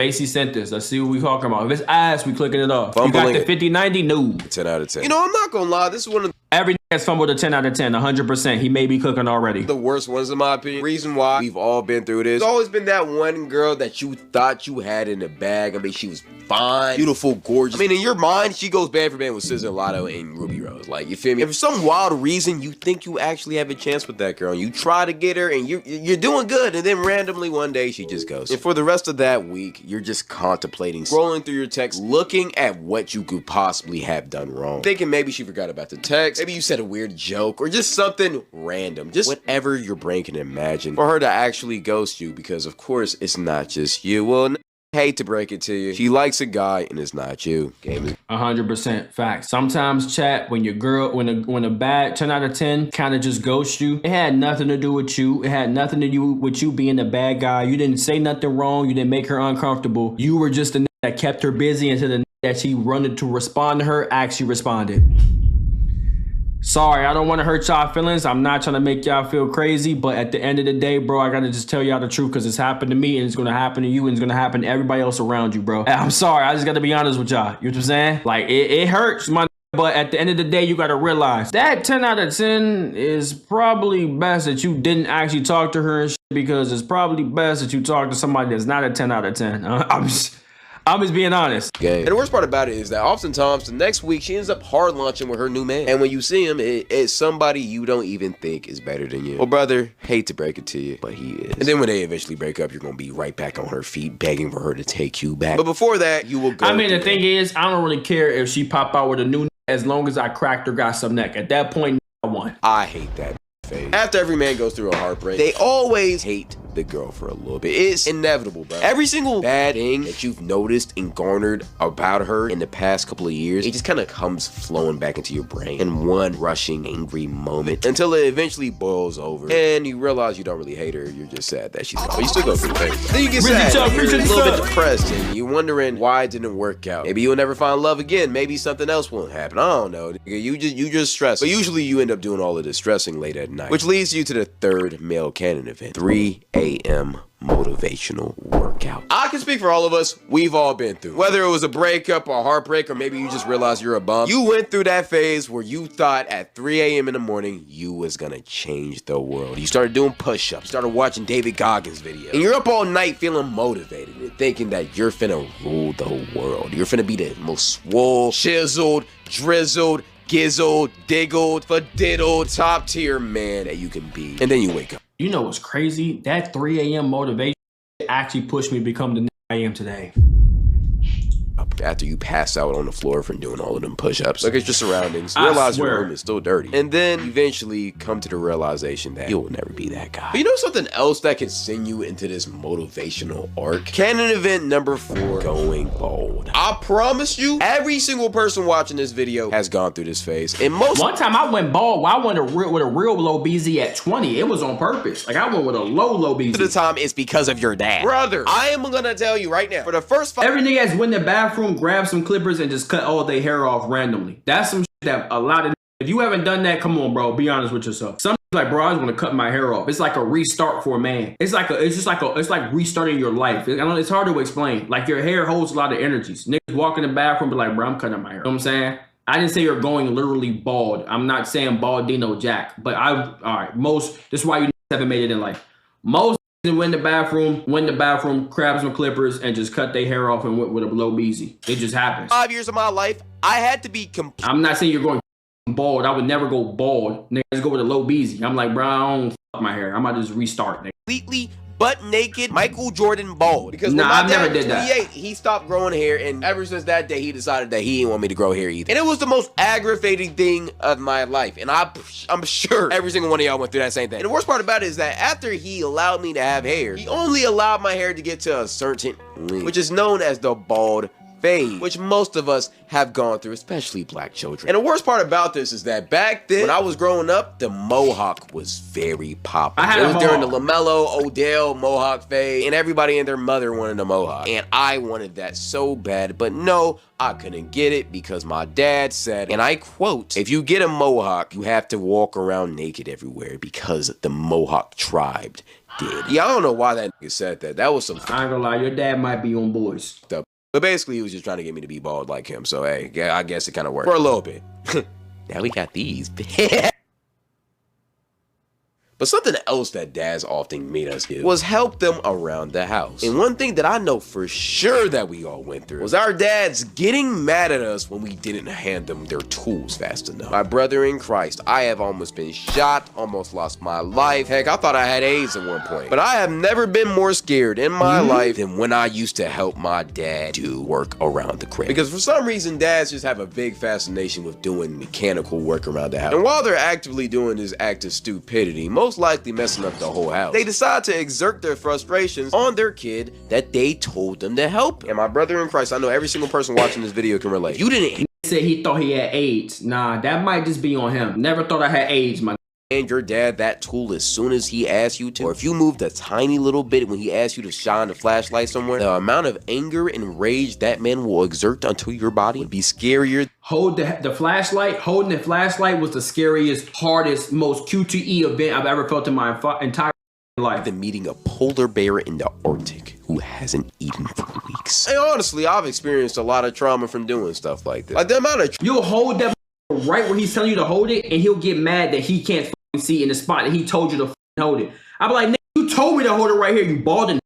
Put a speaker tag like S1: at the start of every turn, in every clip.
S1: AC sent this. Let's see what we talking about. If it's ass, we clicking it off.
S2: Fumbling.
S1: You got the 50-90? No.
S2: 10 out of 10. You know, I'm not gonna lie. This is one of
S1: Every nigga's fumbled a 10 out of 10, 100%. He may be cooking already.
S2: the worst ones in my opinion. Reason why we've all been through this. There's always been that one girl that you thought you had in the bag. I mean, she was fine, beautiful, gorgeous. I mean, in your mind, she goes band for band with SZA, Lotto, and Ruby Rose. Like, you feel me? If for some wild reason you think you actually have a chance with that girl, and you try to get her, and you're doing good, and then randomly one day she just goes. And for the rest of that week, you're just contemplating, scrolling through your text, looking at what you could possibly have done wrong. Thinking maybe she forgot about the text, maybe you said a weird joke, or just something random. Just whatever your brain can imagine for her to actually ghost you, because of course it's not just you. Well, hate to break it to you, she likes a guy and it's not you. Game is
S1: 100% fact. Sometimes, chat, when your girl, when a bad 10 out of 10 kind of just ghosts you, it had nothing to do with you. It had nothing to do with you being a bad guy. You didn't say nothing wrong. You didn't make her uncomfortable. You were just the nigga that kept her busy until the nigga that she wanted to respond to her actually responded. Sorry, I don't want to hurt y'all feelings. I'm not trying to make y'all feel crazy, but at the end of the day, bro, I gotta just tell y'all the truth, because it's happened to me and it's gonna happen to you and it's gonna happen to everybody else around you, bro. I'm sorry, I just gotta be honest with y'all. You know what I'm saying? Like, it hurts, my. But at the end of the day, you gotta realize that 10 out of 10 is probably best that you didn't actually talk to her and shit, because it's probably best that you talk to somebody that's not a 10 out of 10. I'm just being honest.
S2: And the worst part about it is that oftentimes the next week she ends up hard launching with her new man. And when you see him, it's somebody you don't even think is better than you. Well, brother, hate to break it to you, but he is. And then when they eventually break up, you're gonna be right back on her feet begging for her to take you back. But before that, you will go.
S1: I mean, the thing is, I don't really care if she pop out with a new as long as I cracked her got some neck. At that point, I won.
S2: I hate that phase. After every man goes through a heartbreak, they always hate the girl for a little bit. It's inevitable, bro. Every single bad thing that you've noticed and garnered about her in the past couple of years, it just kind of comes flowing back into your brain in one rushing, angry moment until it eventually boils over and you realize you don't really hate her. You're just sad that she's gone. But you still go through things. Then you get sad. You're a little bit depressed and you're wondering why it didn't work out. Maybe you'll never find love again. Maybe something else won't happen. I don't know. You just stress. But usually you end up doing all of this stressing late at night, which leads you to the third male Canon event, 3 a.m. motivational workout. I can speak for all of us. We've all been through, whether it was a breakup or a heartbreak, or maybe you just realized you're a bum. You went through that phase where you thought at 3 a.m. in the morning you was gonna change the world. You started doing push-ups, started watching David Goggins videos, and you're up all night feeling motivated and thinking that you're finna rule the world. You're finna be the most swole, chiseled, drizzled, gizzled, diggled, fadiddled, top tier man that you can be. And then you wake up.
S1: You know what's crazy? That 3 a.m. motivation actually pushed me to become the nigga I am today.
S2: After you pass out on the floor from doing all of them push-ups, look at your surroundings, realize your room is still dirty, and then eventually come to the realization that you'll never be that guy. But you know something else that can send you into this motivational arc? Canon event number 4, going bold. I promise you, every single person watching this video has gone through this phase. And
S1: one time I went bald. I went with a real low BZ at 20. It was on purpose. Like, I went with a low BZ.
S2: Most of the time, it's because of your dad. Brother, I am gonna tell you right now, for the first 5
S1: every nigga has went in the bathroom, grab some clippers and just cut all their hair off randomly. That's some shit that a lot of, if you haven't done that, come on, bro, be honest with yourself. Some like, bro, I just want to cut my hair off. It's like a restart for a man. It's like restarting your life. It's hard to explain. Like, your hair holds a lot of energies. Niggas walk in the bathroom, be like, bro, I'm cutting my hair. You know what I'm saying? I didn't say you're going literally bald. I'm not saying baldino Jack, but all right, this is why you haven't made it in life. Most went in the bathroom, grabbed some clippers, and just cut their hair off and went with a low BZ. It just happens.
S2: 5 years of my life, I had to be
S1: I'm not saying you're going bald. I would never go bald. Niggas go with a low BZ. I'm like, bro, I don't fuck my hair. I'm about to just restart, nigga.
S2: Completely butt naked Michael Jordan bald. Because
S1: nah, I never did that.
S2: 28, he stopped growing hair, and ever since that day, he decided that he didn't want me to grow hair either. And it was the most aggravating thing of my life. And I'm sure every single one of y'all went through that same thing. And the worst part about it is that after he allowed me to have hair, he only allowed my hair to get to a certain length, which is known as the bald phase, which most of us have gone through, especially black children. And the worst part about this is that back then, when I was growing up, the mohawk was very popular. It was during the LaMelo, Odell mohawk phase, and everybody and their mother wanted a mohawk. And I wanted that so bad, but no, I couldn't get it because my dad said, and I quote, if you get a mohawk, you have to walk around naked everywhere because the mohawk tribe did. Yeah, I don't know why that nigga said that. That was some
S1: I ain't gonna lie, your dad might be on boys.
S2: stuff. But basically, he was just trying to get me to be bald like him. So, hey, yeah, I guess it kind of worked. For a little bit. Now we got these. But something else that dads often made us do was help them around the house. And one thing that I know for sure that we all went through was our dads getting mad at us when we didn't hand them their tools fast enough. My brother in Christ, I have almost been shot, almost lost my life. Heck, I thought I had AIDS at one point. But I have never been more scared in my life than when I used to help my dad do work around the crib. Because for some reason, dads just have a big fascination with doing mechanical work around the house. And while they're actively doing this act of stupidity, most likely messing up the whole house, they decide to exert their frustrations on their kid that they told them to help. And my brother in Christ, I know every single person watching this video can relate. You didn't
S1: He said he thought he had AIDS. Nah, that might just be on him. Never thought I had AIDS, my
S2: hand your dad that tool as soon as he asks you to, or if you moved a tiny little bit when he asked you to shine the flashlight somewhere, the amount of anger and rage that man will exert onto your body would be scarier.
S1: Holding the flashlight was the scariest, hardest, most QTE event I've ever felt in my entire life.
S2: Than meeting a polar bear in the Arctic who hasn't eaten for weeks. And honestly, I've experienced a lot of trauma from doing stuff like this. Like the amount of
S1: you'll hold that right where he's telling you to hold it, and he'll get mad that he can't see in the spot that he told you to hold it. I'll be like, nigga, you told me to hold it right here, you balding.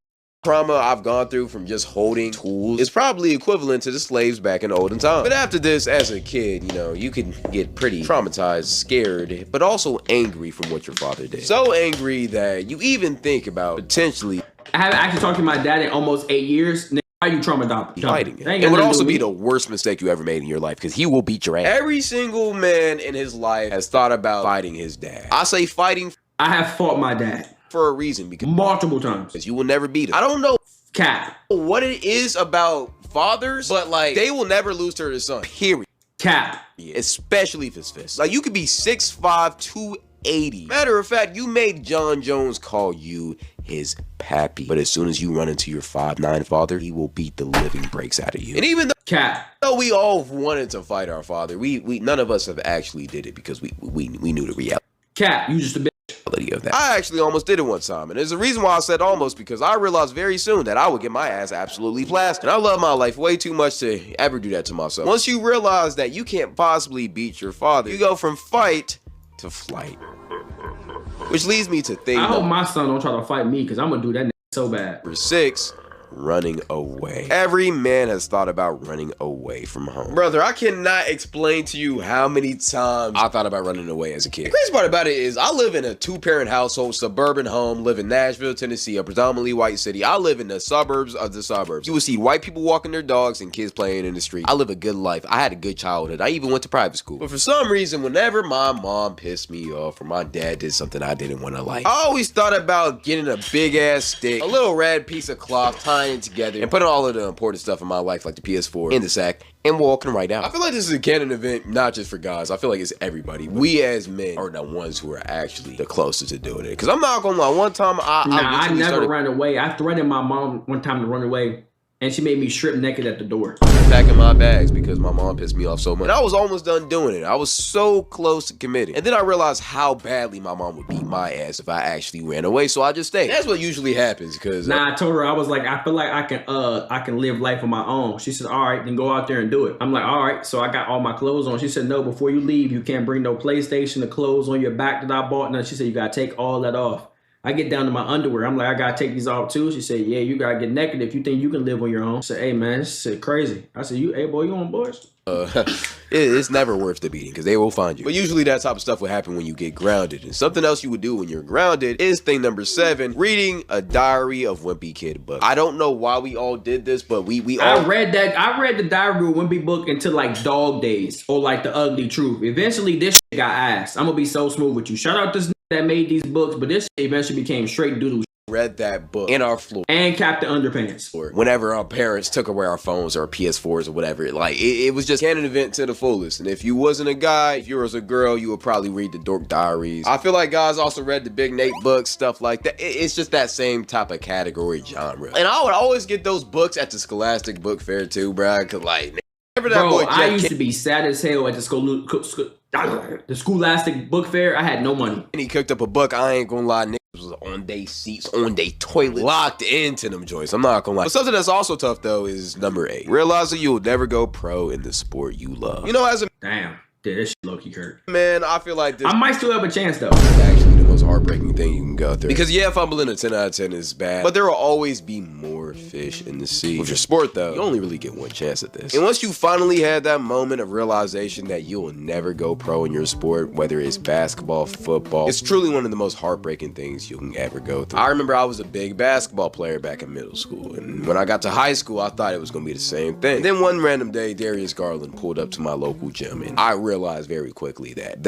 S2: Trauma I've gone through from just holding tools is probably equivalent to the slaves back in the olden times. But after this, as a kid, you know, you can get pretty traumatized, scared, but also angry from what your father did. So angry that you even think about potentially.
S1: I haven't actually talked to my dad in almost 8 years. Nigga, why you traumatized?
S2: Fighting it. It would also be the worst mistake you ever made in your life because he will beat your ass. Every single man in his life has thought about fighting his dad. I say fighting.
S1: I have fought my dad.
S2: For a reason, because
S1: multiple times.
S2: Because you will never beat him. I don't know
S1: Cap.
S2: What it is about fathers, but like they will never lose to their son. Period.
S1: Cap.
S2: Yeah, especially if it's fist. Like you could be 6'5", 280. Matter of fact, you made John Jones call you his pappy. But as soon as you run into your 5'9" father, he will beat the living breaks out of you. And even though we all wanted to fight our father, we none of us have actually did it because we knew the reality.
S1: Cap, you just a bitch.
S2: Of that. I actually almost did it one time, and there's a reason why I said almost, because I realized very soon that I would get my ass absolutely plastered. And I love my life way too much to ever do that to myself. Once you realize that you can't possibly beat your father, you go from fight to flight. Which leads me to think,
S1: I hope my son don't try to fight me, because I'm gonna do that so bad.
S2: Number 6, running away. Every man has thought about running away from home. Brother, I cannot explain to you how many times I thought about running away as a kid. The crazy part about it is I live in a 2-parent household, suburban home, live in Nashville, Tennessee, a predominantly white city. I live in the suburbs of the suburbs. You will see white people walking their dogs and kids playing in the street. I live a good life. I had a good childhood. I even went to private school. But for some reason, whenever my mom pissed me off or my dad did something I didn't want to like, I always thought about getting a big ass stick, a little red piece of cloth, tying it together, and putting all of the important stuff in my life, like the PS4, in the sack, and walking right out. I feel like this is a Canon event, not just for guys. I feel like it's everybody. We as men are the ones who are actually the closest to doing it. Because I'm not gonna lie, one time
S1: I never ran away. I threatened my mom one time to run away, and she made me strip naked at the door.
S2: Packing my bags because my mom pissed me off so much. And I was almost done doing it. I was so close to committing. And then I realized how badly my mom would beat my ass if I actually ran away. So I just stayed. That's what usually happens because
S1: I told her, I was like, I feel like I can live life on my own. She said, all right, then go out there and do it. I'm like, all right. So I got all my clothes on. She said, no, before you leave, you can't bring no PlayStation, the clothes on your back that I bought. No, she said, you gotta take all that off. I get down to my underwear. I'm like, I gotta take these off too. She said, yeah, you gotta get naked if you think you can live on your own. I said, hey man, this shit crazy. I said, hey boy, you on boys?
S2: It's never worth the beating because they will find you. But usually that type of stuff will happen when you get grounded. And something else you would do when you're grounded is thing number 7, reading a Diary of Wimpy Kid book. I don't know why we all did this, but we all
S1: I read the Diary of Wimpy book until like Dog Days or like The Ugly Truth. Eventually this shit got ass. I'm gonna be so smooth with you. Shout out this that made these books, but this shit eventually became straight doodle.
S2: Read that book in our floor
S1: and Captain Underpants.
S2: Whenever our parents took away our phones or our PS4s or whatever, like it was just Canon event to the fullest. And if you wasn't a guy, if you was a girl, you would probably read the Dork Diaries. I feel like guys also read the Big Nate books, stuff like that. It's just that same type of category genre. And I would always get those books at the Scholastic Book Fair too, bro. Cause like,
S1: I used to be sad as hell at the Scholastic Book Fair. I had no money.
S2: And he cooked up a book. I ain't gonna lie, nigga. was on they seats, on they toilet, locked into them joints. I'm not gonna lie. But something that's also tough though is number 8. Realizing you'll never go pro in the sport you love. You know, as a
S1: Damn. Dude, this shit low-key hurt.
S2: man, I feel like this
S1: I might still have a chance though.
S2: is actually the most heartbreaking thing you can go through. Because yeah, fumbling a 10 out of 10 is bad, but there will always be more fish in the sea. With your sport though, you only really get one chance at this. And once you finally had that moment of realization that you will never go pro in your sport, whether it's basketball, football, it's truly one of the most heartbreaking things you can ever go through. I remember I was a big basketball player back in middle school, and when I got to high school, I thought it was gonna be the same thing. And then one random day, Darius Garland pulled up to my local gym, and I realized very quickly that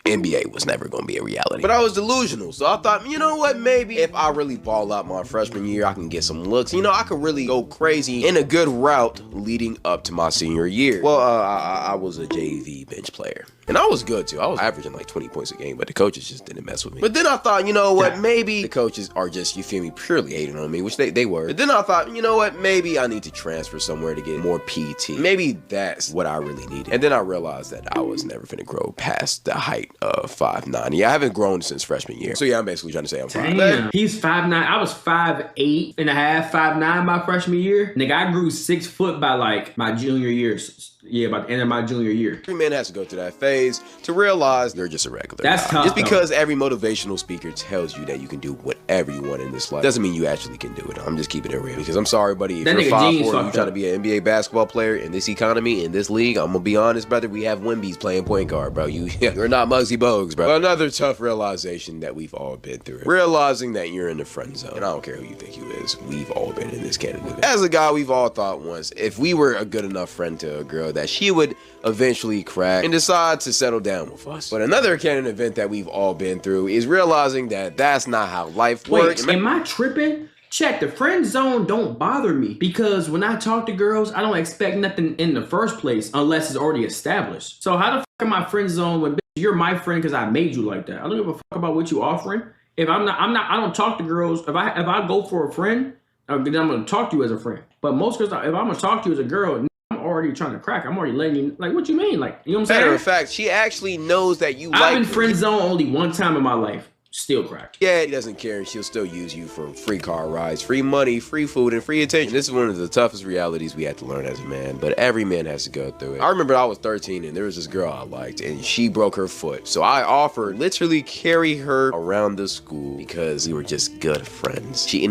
S2: NBA was never gonna be a reality. But I was delusional, so I thought, you know what, maybe if I really ball out my freshman year, I can get some looks. You know, I could really go crazy in a good route leading up to my senior year. Well, I was a JV bench player. And I was good too. I was averaging like 20 points a game, but the coaches just didn't mess with me. But then I thought, you know what, maybe the coaches are just, you feel me, purely hating on me, which they were. But then I thought, you know what, maybe I need to transfer somewhere to get more PT. Maybe that's what I really needed. And then I realized that I was never finna grow past the height of 5'9". Yeah, I haven't grown since freshman year. So yeah, I'm basically trying to say I'm 5'9".
S1: Damn. He's 5'9". I was 5'8 and a half, 5'9" my freshman year. Nigga, I grew 6 foot by like my junior year. Yeah, by the end of my junior year.
S2: Every man has to go through that phase to realize they're just a regular
S1: That's
S2: guy.
S1: tough,
S2: Just
S1: though.
S2: because every motivational speaker tells you that you can do whatever you want in this life doesn't mean you actually can do it. I'm just keeping it real. Because I'm sorry, buddy, if
S1: That
S2: you're
S1: nigga
S2: 5'4",
S1: Gene's
S2: you
S1: fucked
S2: trying to
S1: up.
S2: be an NBA basketball player in this economy, in this league, I'm gonna be honest, brother, we have Wimby's playing point guard, bro. You're not Muggsy Bogues, bro. But another tough realization that we've all been through. Realizing that you're in the friend zone. And I don't care who you think you is. We've all been in this category. As a guy, we've all thought once, if we were a good enough friend to a girl, that she would eventually crack and decide to settle down with us. But another canon event that we've all been through is realizing that that's not how life works.
S1: Wait, am I tripping? Check, the friend zone don't bother me because when I talk to girls, I don't expect nothing in the first place unless it's already established. So how the fuck am I friend zone when bitch, you're my friend because I made you like that? I don't give a fuck about what you offering. If I don't talk to girls. If I go for a friend, I'm gonna talk to you as a friend. But most girls, if I'm gonna talk to you as a girl, I'm already trying to crack. I'm already letting you, like, what you mean? Like, you know what I'm saying?
S2: Matter of fact, she actually knows that you
S1: I've been friend zone only one time in my life. Still crack.
S2: Yeah, he doesn't care, and she'll still use you for free car rides, free money, free food, and free attention. This is one of the toughest realities we have to learn as a man, but every man has to go through it. I remember I was 13, and there was this girl I liked, and she broke her foot. So I offered literally carry her around the school because we were just good friends. She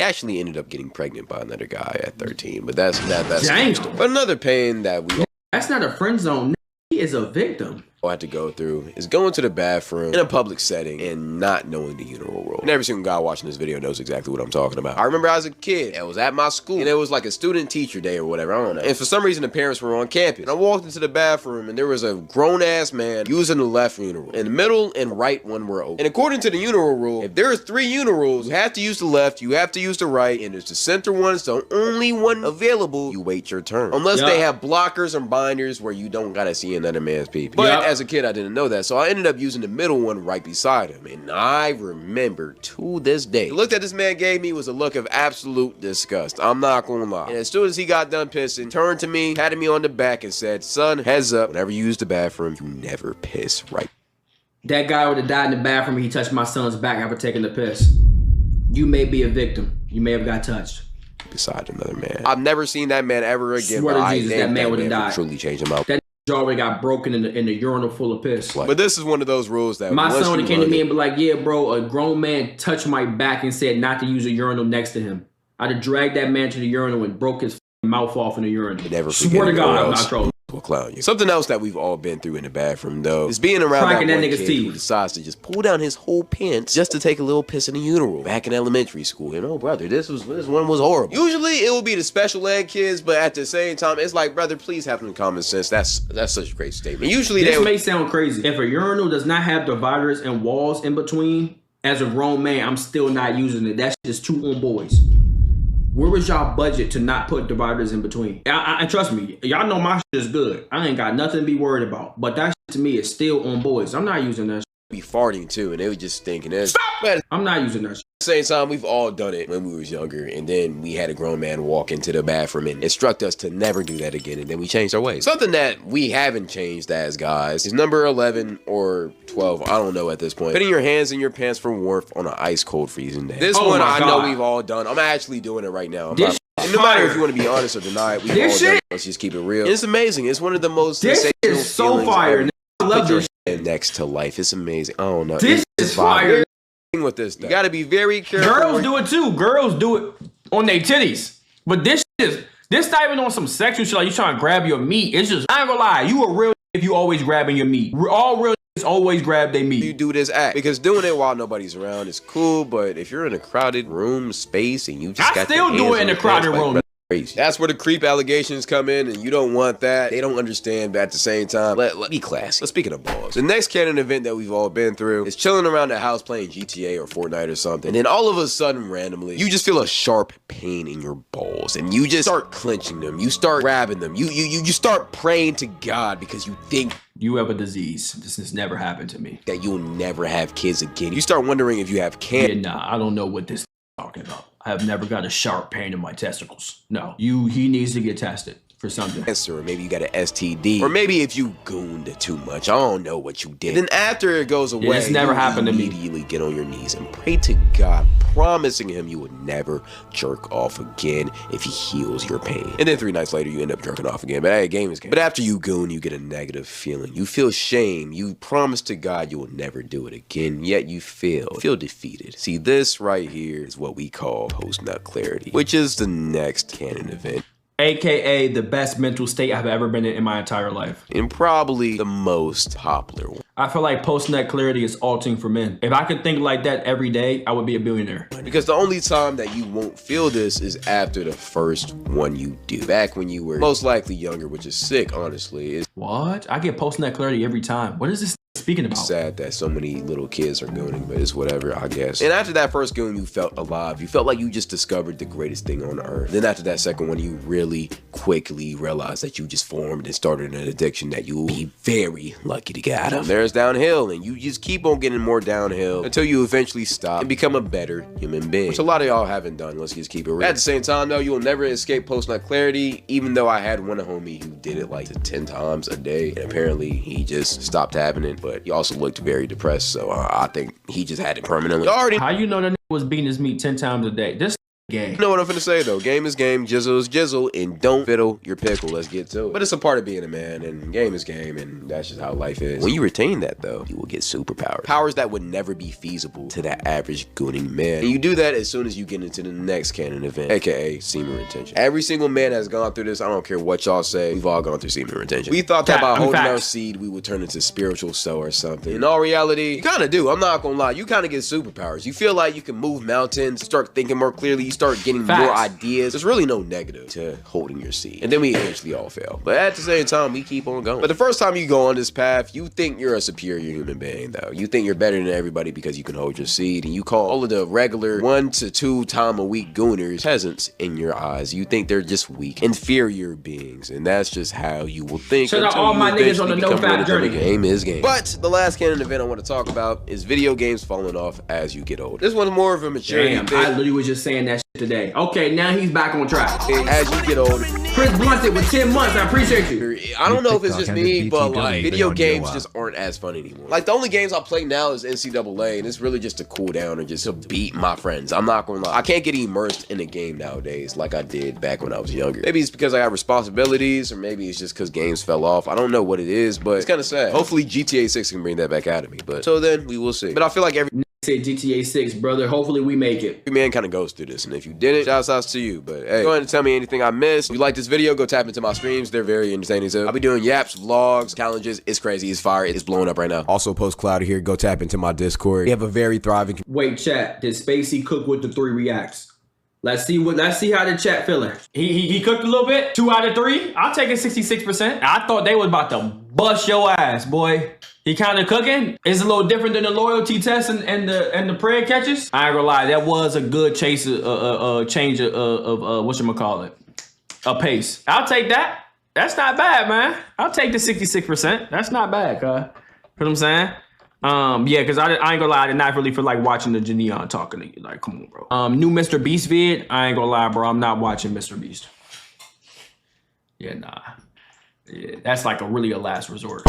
S2: actually ended up getting pregnant by another guy at 13, but that's
S1: Dang.
S2: But another pain that we
S1: That's not a friend zone. He is a victim.
S2: all had to go through is going to the bathroom in a public setting and not knowing the urinal rule. And every single guy watching this video knows exactly what I'm talking about. I remember as a kid, I was at my school, and it was like a student-teacher day or whatever, I don't know. And for some reason, the parents were on campus. And I walked into the bathroom, and there was a grown-ass man using the left urinal. And the middle and right one were open. And according to the urinal rule, if there are 3 urinals, you have to use the left, you have to use the right, and there's the center one, it's the only one available. You wait your turn. Unless they have blockers and binders where you don't gotta see another man's pee. But as a kid, I didn't know that, so I ended up using the middle one right beside him. And I remember to this day, the look that this man gave me was a look of absolute disgust. I'm not gonna lie. And as soon as he got done pissing, turned to me, patted me on the back, and said, "Son, heads up, whenever you use the bathroom, you never piss right."
S1: That guy would have died in the bathroom when he touched my son's back after taking the piss. You may be a victim. You may have got touched.
S2: Beside another man. I've never seen that man ever again.
S1: Swear to
S2: but
S1: Jesus,
S2: I
S1: that man would have died.
S2: Truly changed him out.
S1: That already got broken in the urinal full of piss.
S2: But this is one of those rules that
S1: My
S2: once
S1: son would
S2: you
S1: have came to
S2: learn
S1: me
S2: it-
S1: and be like, yeah, bro, a grown man touched my back and said not to use a urinal next to him. I'd have dragged that man to the urinal and broke his mouth off in the urinal.
S2: Never
S1: Swear to
S2: forget it,
S1: God,
S2: or
S1: I'm
S2: else
S1: not trolling.
S2: will clown you. Something else that we've all been through in the bathroom, though, is being around
S1: Cracking
S2: that
S1: that
S2: one
S1: nigga's
S2: kid
S1: teeth.
S2: who decides to just pull down his whole pants just to take a little piss in the urinal. Back in elementary school, you know, brother, this one was horrible. Usually it will be the special ed kids, but at the same time, it's like, brother, please have some common sense. That's such a great statement. Usually
S1: This
S2: they
S1: may sound crazy. If a urinal does not have dividers and walls in between, as a grown man, I'm still not using it. That's just too on boys. Where was y'all budget to not put dividers in between? And trust me, y'all know my shit is good. I ain't got nothing to be worried about. But that shit to me is still on boys. I'm not using that shit.
S2: be farting too, and they was just thinking this. But
S1: I'm not using that shit.
S2: at the same time, we've all done it when we was younger, and then we had a grown man walk into the bathroom and instruct us to never do that again, and then we changed our ways. Something that we haven't changed as guys is number 11 or 12, I don't know at this point. Putting your hands in your pants for warmth on an ice cold freezing day. This one I know we've all done. I'm actually doing it right now. And no matter if you want to be honest or deny it, we've all done it. Let's just keep it real. It's amazing. It's one of the most sensational
S1: is so fire. I love this
S2: shit. Next to life. It's amazing. I don't know.
S1: This is fire.
S2: With this stuff. You gotta be very careful.
S1: Girls do it too. Girls do it on their titties. But this not even on some sexual shit like you trying to grab your meat. It's just, I ain't gonna lie, you a real if you always grabbing your meat. All real always grab their meat.
S2: You do this act because doing it while nobody's around is cool, but if you're in a crowded room space and you just got
S1: still do it in a crowded room.
S2: Crazy. That's where the creep allegations come in, and you don't want that. They don't understand, but at the same time, let be classy. But speaking of balls, the next Canon event that we've all been through is chilling around the house playing GTA or Fortnite or something, and then all of a sudden, randomly, you just feel a sharp pain in your balls, and you just start clenching them. You start grabbing them. You start praying to God because you think
S1: you have a disease. This has never happened to me.
S2: That you'll never have kids again. You start wondering if you have cancer.
S1: Yeah, nah, I don't know what this is talking about. I have never got a sharp pain in my testicles. No, he needs to get tested for something.
S2: Or maybe you got an STD. Or maybe if you gooned too much. I don't know what you did. And then after it goes away,
S1: this never happened to me.
S2: Immediately get on your knees and pray to God, promising him you would never jerk off again if he heals your pain. And then 3 nights later, you end up jerking off again. But hey, game is game. But after you goon, you get a negative feeling. You feel shame. You promise to God you will never do it again, yet you feel defeated. See, this right here is what we call post-nut clarity, which is the next Canon event.
S1: AKA the best mental state I've ever been in my entire life.
S2: And probably the most popular one.
S1: I feel like post-nut clarity is altering for men. If I could think like that every day, I would be a billionaire.
S2: Because the only time that you won't feel this is after the first one you do. Back when you were most likely younger, which is sick, honestly.
S1: What? I get post-nut clarity every time. What is this speaking about?
S2: It's sad that so many little kids are gooning, but it's whatever, I guess. And after that first goon, you felt alive. You felt like you just discovered the greatest thing on earth. Then after that second one, you really quickly realized that you just formed and started an addiction that you'll be very lucky to get out of. There's downhill, and you just keep on getting more downhill until you eventually stop and become a better human being, which a lot of y'all haven't done. Let's just keep it real. At the same time, though, you will never escape post-nut clarity, even though I had one homie who did it like 10 times a day, and apparently he just stopped having it, but he also looked very depressed, so I think he just had it permanently.
S1: How you know that nigga was beating his meat 10 times a day? This game.
S2: You know what I'm finna say though. Game is game, jizzle is jizzle, and don't fiddle your pickle. Let's get to it. But it's a part of being a man, and game is game, and that's just how life is. When you retain that though, you will get superpowers. Powers that would never be feasible to that average gooning man. And you do that as soon as you get into the next Canon event, aka semen retention. Every single man has gone through this. I don't care what y'all say. We've all gone through semen retention. We thought that by holding our seed, we would turn into spiritual soul or something. In all reality, you kind of do. I'm not gonna lie. You kind of get superpowers. You feel like you can move mountains, start thinking more clearly, you start getting more ideas. There's really no negative to holding your seed. And then we eventually all fail. But at the same time, we keep on going. But the first time you go on this path, you think you're a superior human being though. You think you're better than everybody because you can hold your seed, and you call all of the regular 1 to 2 times a week gooners peasants in your eyes. You think they're just weak, inferior beings, and that's just how you will think.
S1: Shout out all my niggas on the no fat journey.
S2: Game is game. But the last Canon event I want to talk about is video games falling off as you get older. This one's more of a maturity thing.
S1: I literally was just saying that shit today. Okay, now he's back on track.
S2: As you get older.
S1: Chris Blunted with 10 months. I appreciate you.
S2: I don't know if it's just me, but like video games just aren't as fun anymore. Like the only games I play now is NCAA, and it's really just to cool down and just to beat my friends. I'm not gonna lie. I can't get immersed in a game nowadays like I did back when I was younger. Maybe it's because I got responsibilities, or maybe it's just because games fell off. I don't know what it is, but it's kind of sad. Hopefully GTA 6 can bring that back out of me. But so then we will see. But I feel like every
S1: say GTA 6, brother. Hopefully we make it.
S2: Every man kind of goes through this, and if you didn't, shouts out to you. But hey, go ahead and tell me anything I missed. If you like this video, go tap into my streams. They're very entertaining too. I'll be doing yaps, vlogs, challenges. It's crazy. It's fire. It's blowing up right now. Also, post Cloudy here. Go tap into my Discord. We have a very thriving.
S1: Wait, chat. Did Spacey cook with the 3 reacts? Let's see how the chat feeling. He cooked a little bit. 2 out of 3. I'll take it 66%. I thought they was about to bust your ass, boy. He kind of cooking. It's a little different than the loyalty test and the prayer catches. I ain't gonna lie, that was a good change of whatchamacallit, a pace. I'll take that. That's not bad, man. I'll take the 66%. That's not bad, cuz. You know what I'm saying? Yeah, because I ain't gonna lie, I did not really feel like watching the Janeon talking to you. Like, come on, bro. New Mr. Beast vid, I ain't gonna lie, bro. I'm not watching Mr. Beast. Yeah, nah. Yeah, that's like really a last resort.